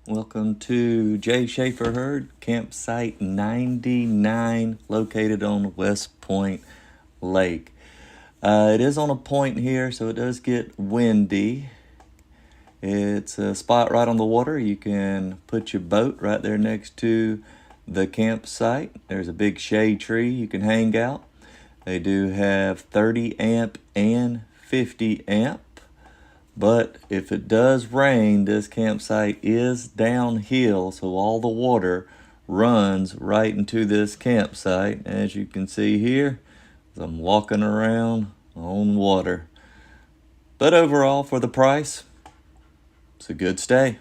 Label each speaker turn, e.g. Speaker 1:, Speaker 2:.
Speaker 1: Welcome to J. Schaefer Herd, campsite 99, located on West Point Lake. It is on a point here, so it does get windy. It's a spot right on the water. You can put your boat right there next to the campsite. There's a big shade tree you can hang out. They do have 30 amp and 50 amp. But if it does rain, this campsite is downhill, so all the water runs right into this campsite. As you can see here, as I'm walking around on water. But overall, for the price, it's a good stay.